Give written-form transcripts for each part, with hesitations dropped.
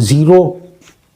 0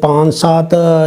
5-7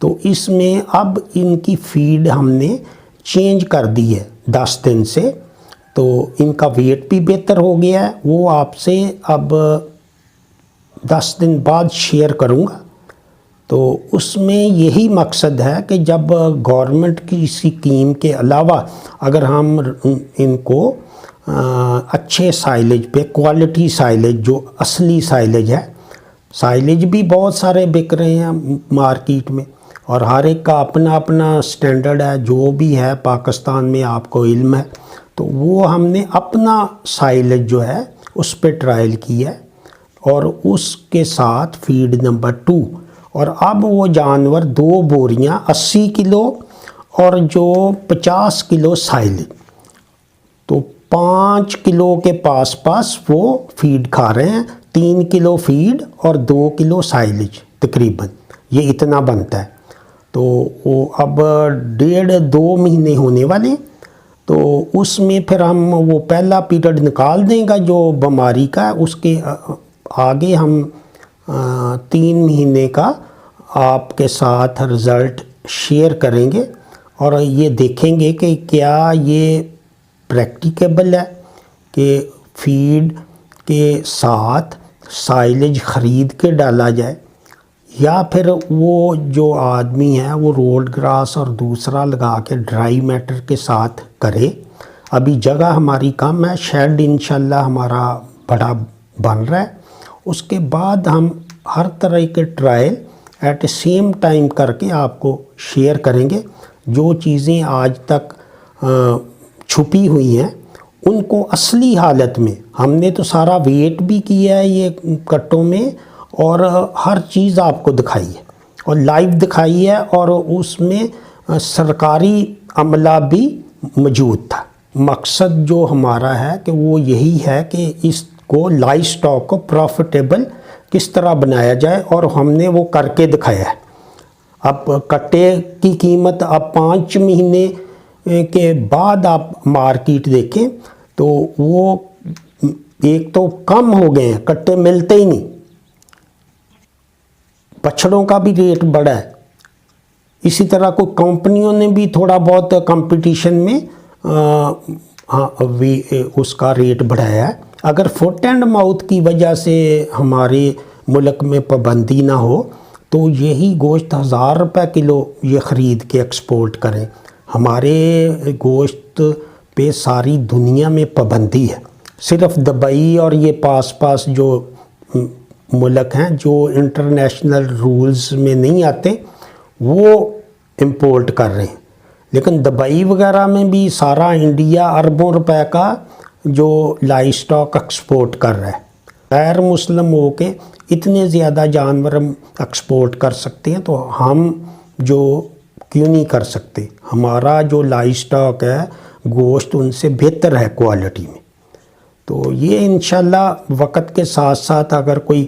تو اس میں اب ان کی فیڈ ہم نے چینج کر دی ہے 10 دن سے، تو ان کا ویٹ بھی بہتر ہو گیا ہے. وہ آپ سے اب 10 دن بعد شیئر کروں گا. تو اس میں یہی مقصد ہے کہ جب گورنمنٹ کی اسکیم کے علاوہ اگر ہم ان کو اچھے سائلیج پہ، کوالٹی سائلیج جو اصلی سائلیج ہے، سائلیج بھی بہت سارے بک رہے ہیں مارکیٹ میں اور ہر ایک کا اپنا اپنا سٹینڈرڈ ہے، جو بھی ہے پاکستان میں آپ کو علم ہے. تو وہ ہم نے اپنا سائلیج جو ہے اس پہ ٹرائل کی ہے اور اس کے ساتھ فیڈ نمبر 2. اور اب وہ جانور 2 بوریاں 80 کلو اور جو 50 کلو سائلیج، تو 5 کلو کے پاس وہ فیڈ کھا رہے ہیں. 3 کلو فیڈ اور 2 کلو سائلیج تقریباً یہ اتنا بنتا ہے. تو وہ اب 1.5-2 مہینے ہونے والے ہیں. تو اس میں پھر ہم وہ پہلا پیریڈ نکال دیں گا جو بیماری کا ہے، اس کے آگے ہم 3 مہینے کا آپ کے ساتھ رزلٹ شیئر کریں گے اور یہ دیکھیں گے کہ کیا یہ پریکٹیکیبل ہے کہ فیڈ کے ساتھ سائلیج خرید کے ڈالا جائے، یا پھر وہ جو آدمی ہے وہ رولڈ گراس اور دوسرا لگا کے ڈرائی میٹر کے ساتھ کرے. ابھی جگہ ہماری کم ہے، شیڈ انشاءاللہ ہمارا بڑا بن رہا ہے. اس کے بعد ہم ہر طرح کے trial at a same time کر کے آپ کو شیئر کریں گے. جو چیزیں آج تک چھپی ہوئی ہیں ان کو اصلی حالت میں ہم نے تو سارا ویٹ بھی کیا ہے یہ کٹوں میں اور ہر چیز آپ کو دکھائی ہے اور لائیو دکھائی ہے، اور اس میں سرکاری عملہ بھی موجود تھا. مقصد جو ہمارا ہے کہ وہ یہی ہے کہ اس کو لائف سٹاک کو پروفیٹیبل کس طرح بنایا جائے، اور ہم نے وہ کر کے دکھایا ہے. اب کٹے کی قیمت اب 5 مہینے کے بعد آپ مارکیٹ دیکھیں تو وہ ایک تو کم ہو گئے ہیں، کٹے ملتے ہی نہیں. بچڑوں کا بھی ریٹ بڑا ہے. اسی طرح کوئی کمپنیوں نے بھی تھوڑا بہت کمپٹیشن میں اس کا ریٹ بڑھایا ہے. اگر فٹ اینڈ ماؤتھ کی وجہ سے ہمارے ملک میں پابندی نہ ہو تو یہی گوشت 1000 روپے کلو یہ خرید کے ایکسپورٹ کریں. ہمارے گوشت پہ ساری دنیا میں پابندی ہے. صرف دبئی اور یہ پاس جو ملک ہیں جو انٹرنیشنل رولز میں نہیں آتے وہ امپورٹ کر رہے ہیں. لیکن دبئی وغیرہ میں بھی سارا انڈیا اربوں روپے کا جو لائف سٹاک ایکسپورٹ کر رہا ہے. غیر مسلم ہو کے اتنے زیادہ جانور ہم ایکسپورٹ کر سکتے ہیں تو ہم جو کیوں نہیں کر سکتے. ہمارا جو لائف سٹاک ہے گوشت ان سے بہتر ہے کوالٹی میں. تو یہ انشاءاللہ وقت کے ساتھ ساتھ اگر کوئی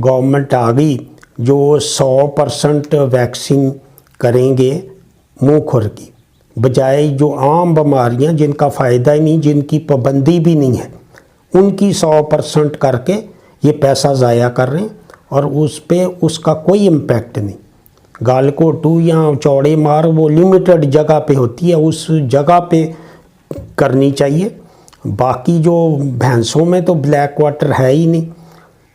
گورنمنٹ آ گئی جو 100% ویکسین کریں گے منہ کھر کی بجائے جو عام بیماریاں جن کا فائدہ ہی نہیں، جن کی پابندی بھی نہیں ہے، ان کی 100% کر کے یہ پیسہ ضائع کر رہے ہیں اور اس پہ اس کا کوئی امپیکٹ نہیں. گالکوٹو یا چوڑے مار وہ لمیٹڈ جگہ پہ ہوتی ہے، اس جگہ پہ کرنی چاہیے. باقی جو بھینسوں میں تو بلیک واٹر ہے ہی نہیں،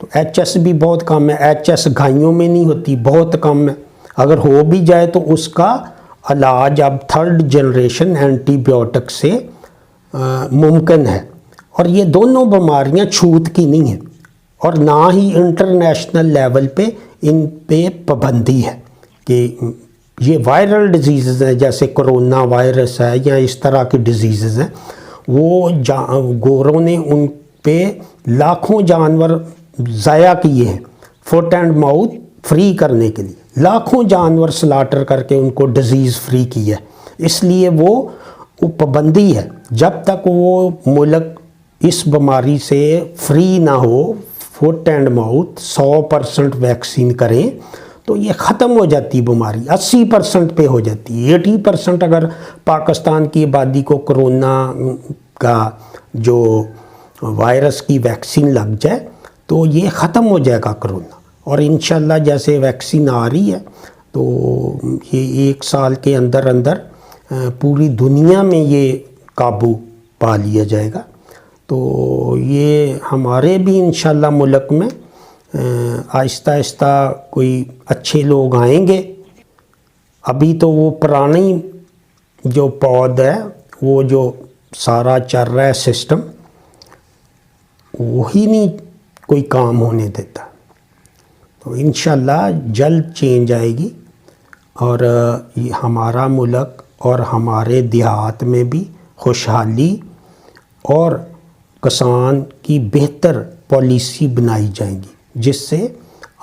تو ایچ ایس بھی بہت کم ہے. ایچ ایس گائیوں میں نہیں ہوتی، بہت کم ہے. اگر ہو بھی جائے تو اس کا علاج اب 3rd جنریشن اینٹی بائیوٹک سے ممکن ہے. اور یہ دونوں بیماریاں چھوت کی نہیں ہیں اور نہ ہی انٹرنیشنل لیول پہ ان پہ پابندی ہے کہ یہ وائرل ڈیزیزز ہیں جیسے کرونا وائرس ہے یا اس طرح کی ڈیزیزز ہیں. وہ گوروں نے ان پہ لاکھوں جانور ضائع کیے ہیں فٹ اینڈ ماؤتھ فری کرنے کے لیے. لاکھوں جانور سلاٹر کر کے ان کو ڈیزیز فری کی ہے. اس لیے وہ پابندی ہے. جب تک وہ ملک اس بیماری سے فری نہ ہو، فٹ اینڈ ماؤتھ 100% ویکسین کریں تو یہ ختم ہو جاتی بیماری. 80% پہ ہو جاتی. 80% اگر پاکستان کی آبادی کو کرونا کا جو وائرس کی ویکسین لگ جائے تو یہ ختم ہو جائے گا کرونا. اور انشاءاللہ جیسے ویکسین آ رہی ہے تو یہ 1 سال کے اندر اندر پوری دنیا میں یہ قابو پا لیا جائے گا. تو یہ ہمارے بھی انشاءاللہ ملک میں آہستہ آہستہ کوئی اچھے لوگ آئیں گے. ابھی تو وہ پرانی جو پود ہے وہ جو سارا چل رہا ہے سسٹم وہی نہیں کوئی کام ہونے دیتا. تو انشاءاللہ جلد چینج آئے گی اور یہ ہمارا ملک اور ہمارے دیہات میں بھی خوشحالی اور کسان کی بہتر پالیسی بنائی جائیں گی جس سے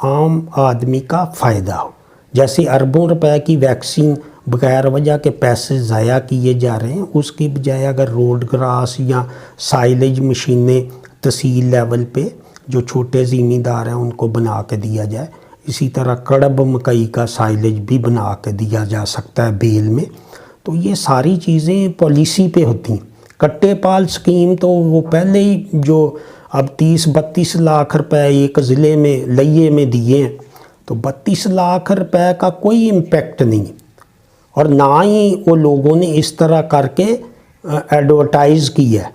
عام آدمی کا فائدہ ہو. جیسے اربوں روپے کی ویکسین بغیر وجہ کے پیسے ضائع کیے جا رہے ہیں، اس کی بجائے اگر روڈ گراس یا سائلیج مشینیں تحصیل لیول پہ جو چھوٹے زمیندار ہیں ان کو بنا کے دیا جائے. اسی طرح کڑب مکئی کا سائلیج بھی بنا کے دیا جا سکتا ہے بیل میں. تو یہ ساری چیزیں پالیسی پہ ہوتی ہیں. کٹے پال سکیم تو وہ پہلے ہی جو اب 30-32 لاکھ روپے ایک ضلع میں لئے میں دیے ہیں، تو 32 لاکھ روپے کا کوئی امپیکٹ نہیں، اور نہ ہی وہ لوگوں نے اس طرح کر کے ایڈورٹائز کی ہے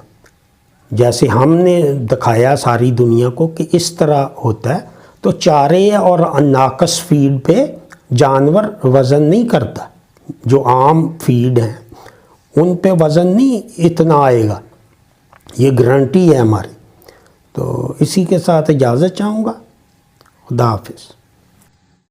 جیسے ہم نے دکھایا ساری دنیا کو کہ اس طرح ہوتا ہے. تو چارے اور ناقص فیڈ پہ جانور وزن نہیں کرتا. جو عام فیڈ ہیں ان پہ وزن نہیں اتنا آئے گا، یہ گارنٹی ہے ہماری. تو اسی کے ساتھ اجازت چاہوں گا. خدا حافظ.